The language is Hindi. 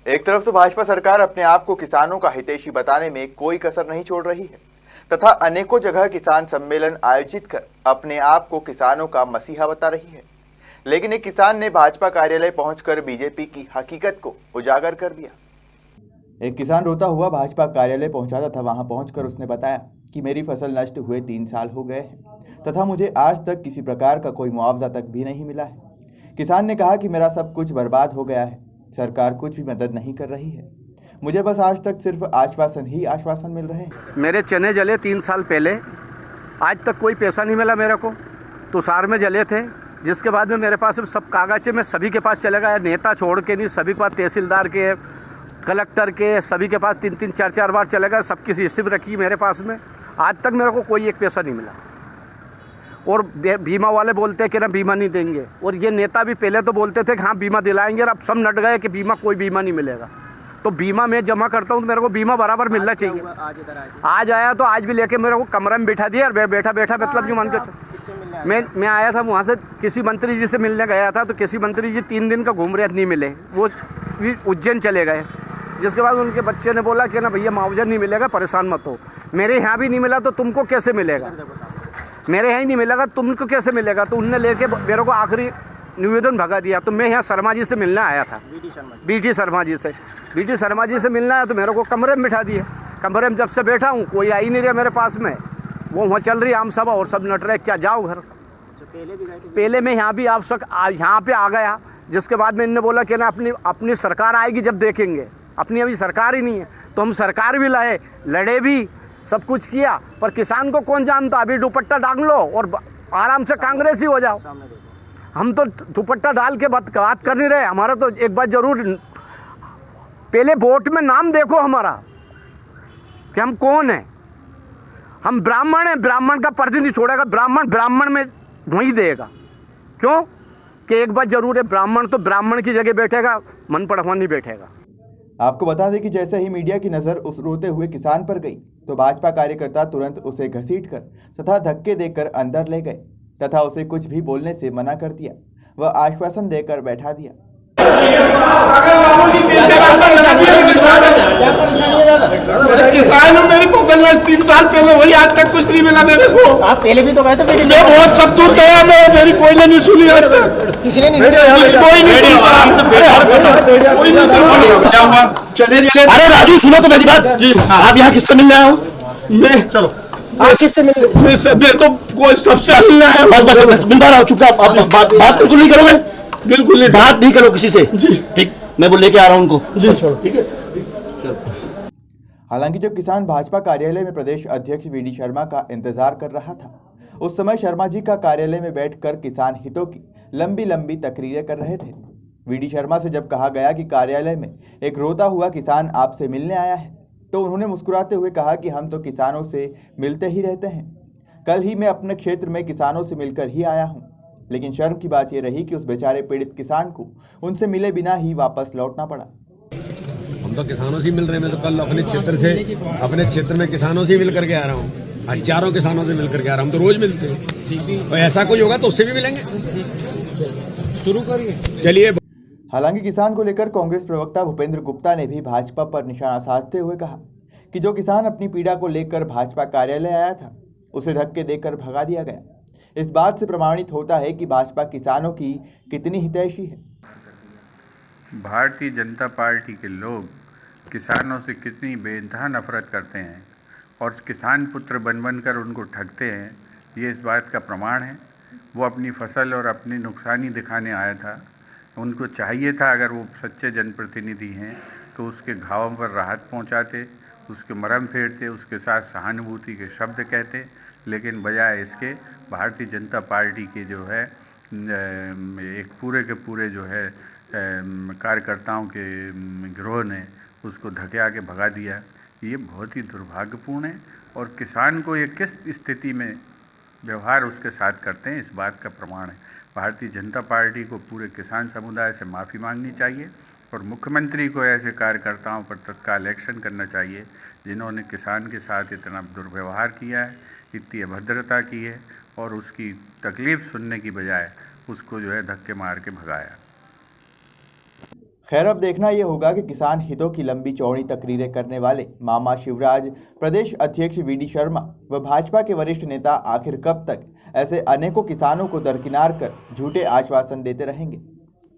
एक तरफ तो भाजपा सरकार अपने आप को किसानों का हितैषी बताने में कोई कसर नहीं छोड़ रही है तथा अनेकों जगह किसान सम्मेलन आयोजित कर अपने आप को किसानों का मसीहा बता रही है, लेकिन एक किसान ने भाजपा कार्यालय पहुंचकर बीजेपी की हकीकत को उजागर कर दिया। एक किसान रोता हुआ भाजपा कार्यालय पहुंचा था। वहां पहुंचकर उसने बताया कि मेरी फसल नष्ट हुए 3 साल हो गए हैं तथा मुझे आज तक किसी प्रकार का कोई मुआवजा तक भी नहीं मिला है। किसान ने कहा कि मेरा सब कुछ बर्बाद हो गया है, सरकार कुछ भी मदद नहीं कर रही है, मुझे बस आज तक सिर्फ आश्वासन ही आश्वासन मिल रहे हैं। मेरे चने जले 3 साल पहले, आज तक कोई पैसा नहीं मिला मेरे को। तुषार में जले थे, जिसके बाद में मेरे पास सब कागज़ में सभी के पास चले गया, नेता छोड़ के नहीं, सभी के पास, तहसीलदार के, कलेक्टर के, सभी के पास 3-3 4-4 बार चले गए, सबकी रिसिप्ट रखी मेरे पास में। आज तक मेरे को कोई एक पैसा नहीं मिला। और बीमा वाले बोलते हैं कि ना बीमा नहीं देंगे, और ये नेता भी पहले तो बोलते थे कि हाँ बीमा दिलाएंगे, और अब सब नट गए कि बीमा, कोई बीमा नहीं मिलेगा। तो बीमा मैं जमा करता हूँ तो मेरे को बीमा बराबर मिलना चाहिए। आज आया तो आज भी लेके मेरे को कमरे में बिठा दिया, और बैठा मतलब जो मान के मैं आया था वहाँ से, किसी मंत्री जी से मिलने गया था, तो किसी मंत्री जी 3 दिन का घूम रहे, नहीं मिले, वो उज्जैन चले गए। जिसके बाद उनके बच्चे ने बोला कि ना भैया मुआवजा नहीं मिलेगा, परेशान मत हो। मेरे यहाँ भी नहीं मिला तो तुमको कैसे मिलेगा, मेरे यहाँ ही नहीं मिलेगा तुमको कैसे मिलेगा। तो उनने लेके मेरे को आखिरी निवेदन भगा दिया। तो मैं यहाँ शर्मा जी से मिलने आया था, बीटी शर्मा जी से मिलना है, तो मेरे को कमरे में बिठा दिए। कमरे में जब से बैठा हूँ कोई आ ही नहीं रहा मेरे पास में। वो वहाँ चल रही आम सभा और सब नट रहे, क्या जाओ घर। पहले मैं यहाँ भी यहाँ पे आ गया, जिसके बाद में इन्होंने बोला कि ना अपनी सरकार आएगी जब देखेंगे। अपनी अभी सरकार ही नहीं है, तो हम सरकार भी लाए, लड़े भी, सब कुछ किया, पर किसान को कौन जानता। अभी दुपट्टा डाल लो और आराम से कांग्रेसी हो जाओ। हम तो दुपट्टा डाल के बात कर नहीं रहे। हमारा तो एक बात जरूर, पहले वोट में नाम देखो हमारा कि हम कौन है। हम ब्राह्मण हैं, ब्राह्मण का पर्ची नहीं छोड़ेगा, ब्राह्मण में वहीं देगा। क्यों कि एक बात जरूर है, ब्राह्मण तो ब्राह्मण की जगह बैठेगा, मन पढ़वा नहीं बैठेगा। आपको बता दें कि जैसे ही मीडिया की नज़र उस रोते हुए किसान पर गई तो भाजपा कार्यकर्ता तुरंत उसे घसीटकर तथा धक्के देकर अंदर ले गए तथा उसे कुछ भी बोलने से मना कर दिया। वह आश्वासन देकर बैठा दिया। किसान हूँ, मेरी फसल में 3 साल पहले वही, आज तक कुछ नहीं मिला मेरे को। आप पहले भी तो गए थे, मैं बहुत सब दूर गया, मैं मेरी कोई ने नहीं सुनी आज तक, किसी ने नहीं, कोई नहीं सुना। चले अरे राजू सुनो तो मेरी बात जी। आप यहाँ किससे मिलने आए हो? मैं, चलो किससे मिलने? मैं तो कोई सबसे मिलना है। बस मिलता रहो, चुपचाप। आप बात बिल्कुल नहीं करोगे? बिल्कुल नहीं, बात नहीं करो किसी से जी। ठीक, मैं वो लेके आ रहा हूँ उनको जी। ठीक है। हालांकि जब किसान भाजपा कार्यालय में प्रदेश अध्यक्ष वीडी शर्मा का इंतजार कर रहा था, उस समय शर्मा जी का कार्यालय में बैठकर किसान हितों की लंबी तकरीरें कर रहे थे। वीडी शर्मा से जब कहा गया कि कार्यालय में एक रोता हुआ किसान आपसे मिलने आया है, तो उन्होंने मुस्कुराते हुए कहा कि हम तो किसानों से मिलते ही रहते हैं। कल ही मैं अपने क्षेत्र में किसानों से मिलकर ही आया हूँ, लेकिन शर्म की बात यह रही कि उस बेचारे पीड़ित किसान को उनसे मिले बिना ही वापस लौटना पड़ा। हम तो किसानों से मिल रहे हैं। मैं तो कल अपने क्षेत्र में किसानों से मिल करके आ रहा हूँ, हजारों किसानों से मिल करके आ रहा हूँ। हम तो रोज मिलते हैं, और ऐसा कोई होगा तो उससे भी मिलेंगे। शुरू करिए, चलिए। हालांकि किसान को लेकर कांग्रेस प्रवक्ता भूपेंद्र गुप्ता ने भी भाजपा पर निशाना साधते हुए कहा कि जो किसान अपनी पीड़ा को लेकर भाजपा कार्यालय आया था, उसे धक्के देकर भगा दिया गया। इस बात से प्रमाणित होता है कि भाजपा किसानों की कितनी हितैषी है। भारतीय जनता पार्टी के लोग किसानों से कितनी बेइंतहा नफरत करते हैं और किसान पुत्र बन कर उनको ठगते हैं, ये इस बात का प्रमाण है। वो अपनी फसल और अपनी नुकसानी दिखाने आया था। उनको चाहिए था, अगर वो सच्चे जनप्रतिनिधि हैं, तो उसके घावों पर राहत पहुंचाते, उसके मरहम फेरते, उसके साथ सहानुभूति के शब्द कहते, लेकिन बजाय इसके भारतीय जनता पार्टी के जो है एक पूरे के पूरे जो है कार्यकर्ताओं के गिरोह ने उसको धकेला के भगा दिया। ये बहुत ही दुर्भाग्यपूर्ण है, और किसान को ये किस स्थिति में व्यवहार उसके साथ करते हैं, इस बात का प्रमाण है। भारतीय जनता पार्टी को पूरे किसान समुदाय से माफ़ी मांगनी चाहिए, और मुख्यमंत्री को ऐसे कार्यकर्ताओं पर तत्काल एक्शन करना चाहिए जिन्होंने किसान के साथ इतना दुर्व्यवहार किया है, इतनी अभद्रता की है, और उसकी तकलीफ़ सुनने की बजाय उसको जो है धक्के मार के भगाया। खैर, अब देखना यह होगा कि किसान हितों की लंबी चौड़ी तकरीरें करने वाले मामा शिवराज, प्रदेश अध्यक्ष वीडी शर्मा व भाजपा के वरिष्ठ नेता आखिर कब तक ऐसे अनेकों किसानों को दरकिनार कर झूठे आश्वासन देते रहेंगे।